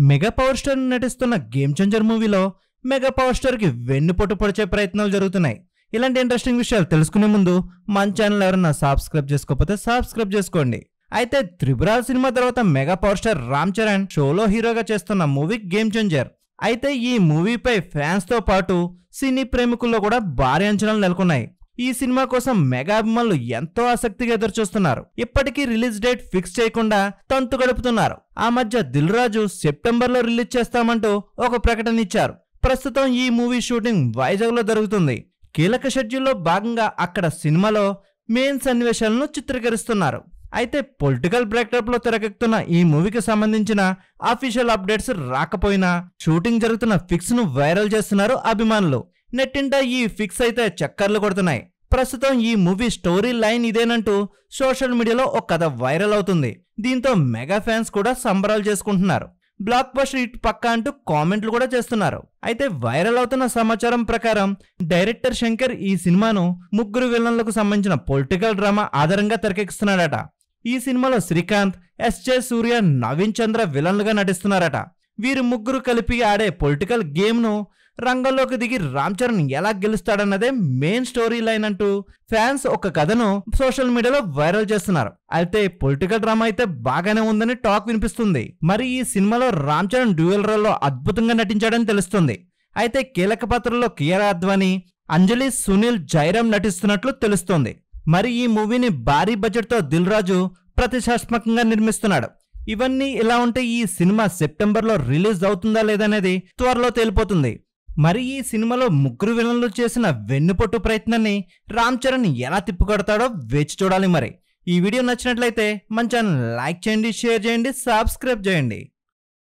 Mega power star నటిస్తున్న game changer మూవీలో mega power star కి వెన్నుపోటు పొడిచే ప్రయత్నాలు జరుగుతున్నాయి. ఇలాంటి ఇంట్రెస్టింగ్ విషయాలు తెలుసుకునే ముందు మన ఛానల్ ఎవరైనా సబ్స్క్రైబ్ చేసుకోకపోతే సబ్స్క్రైబ్ చేసుకోండి. అయితే త్రిపుర సినిమా తర్వాత mega power star Ram Charan షోలో హీరోగా చేస్తున్న మూవీ గేమ్ చేంజర్. అయితే ఈ మూవీపై ఫ్యాన్స్ తో పాటు సినీ ప్రేమికుల్లో కూడా భారీ అంచనాలు నెలకొన్నాయి. ఈ సినిమా కోసం మెగా అభిమానులు ఎంతో ఆసక్తిగా ఎదురుచూస్తున్నారు. ఇప్పటికీ రిలీజ్ డేట్ ఫిక్స్ చేయకుండా తంతు గడుపుతున్నారు. ఆ మధ్య దిల్ రాజు సెప్టెంబర్లో రిలీజ్ చేస్తామంటూ ఒక ప్రకటన ఇచ్చారు. ప్రస్తుతం ఈ మూవీ షూటింగ్ వైజాగ్ లో జరుగుతుంది. కీలక షెడ్యూల్లో భాగంగా అక్కడ సినిమాలో మెయిన్ సన్నివేశాలను చిత్రీకరిస్తున్నారు. అయితే పొలిటికల్ బ్రేక్అప్ లో తెరకెక్కుతున్న ఈ మూవీకి సంబంధించిన అఫీషియల్ అప్డేట్స్ రాకపోయినా షూటింగ్ జరుగుతున్న ఫిక్స్ ను వైరల్ చేస్తున్నారు అభిమానులు. నెట్టింట ఈ ఫిక్స్ అయితే చక్కర్లు కొడుతున్నాయి. ప్రస్తుతం ఈ మూవీ స్టోరీ లైన్ ఇదేనంటూ సోషల్ మీడియాలో ఒక కథ వైరల్ అవుతుంది. దీంతో మెగా ఫ్యాన్స్ కూడా సంబరాలు చేసుకుంటున్నారు. బ్లాక్ బస్టర్ హిట్ పక్కా అంటూ కామెంట్లు కూడా చేస్తున్నారు. అయితే వైరల్ అవుతున్న సమాచారం ప్రకారం డైరెక్టర్ శంకర్ ఈ సినిమాను ముగ్గురు విలన్లకు సంబంధించిన పొలిటికల్ డ్రామా ఆధారంగా తెరకెక్కిస్తున్నాడట. ఈ సినిమాలో శ్రీకాంత్, ఎస్జే సూర్య, నవీన్ చంద్ర విలన్లుగా నటిస్తున్నారట. వీరు ముగ్గురు కలిపి ఆడే పొలిటికల్ గేమ్ ను రంగంలోకి దిగి రామ్ చరణ్ ఎలా గెలుస్తాడన్నదే మెయిన్ స్టోరీ లైన్ అంటూ ఫ్యాన్స్ ఒక కథను సోషల్ మీడియాలో వైరల్ చేస్తున్నారు. అయితే పొలిటికల్ డ్రామా అయితే బాగానే ఉందని టాక్ వినిపిస్తుంది. మరి ఈ సినిమాలో రామ్ చరణ్ డ్యూయల్ రోల్ లో అద్భుతంగా నటించాడని తెలుస్తుంది. అయితే కీలక పాత్రలో కియారా అద్వానీ, అంజలి, సునీల్, జైరామ్ నటిస్తున్నట్లు తెలుస్తోంది. మరి ఈ మూవీని భారీ బడ్జెట్ తో దిల్ రాజు ప్రతిష్టాత్మకంగా నిర్మిస్తున్నాడు. ఇవన్నీ ఇలా ఉంటే ఈ సినిమా సెప్టెంబర్లో రిలీజ్ అవుతుందా లేదనేది త్వరలో తేలిపోతుంది. మరి ఈ సినిమాలో ముగ్గురు విలన్లు చేసిన వెన్నుపొట్టు ప్రయత్నాన్ని రామ్ చరణ్ ఎలా తిప్పికొడతాడో వేచి చూడాలి. మరి ఈ వీడియో నచ్చినట్లయితే మన ఛానల్ లైక్ చేయండి, షేర్ చేయండి, సబ్స్క్రైబ్ చేయండి.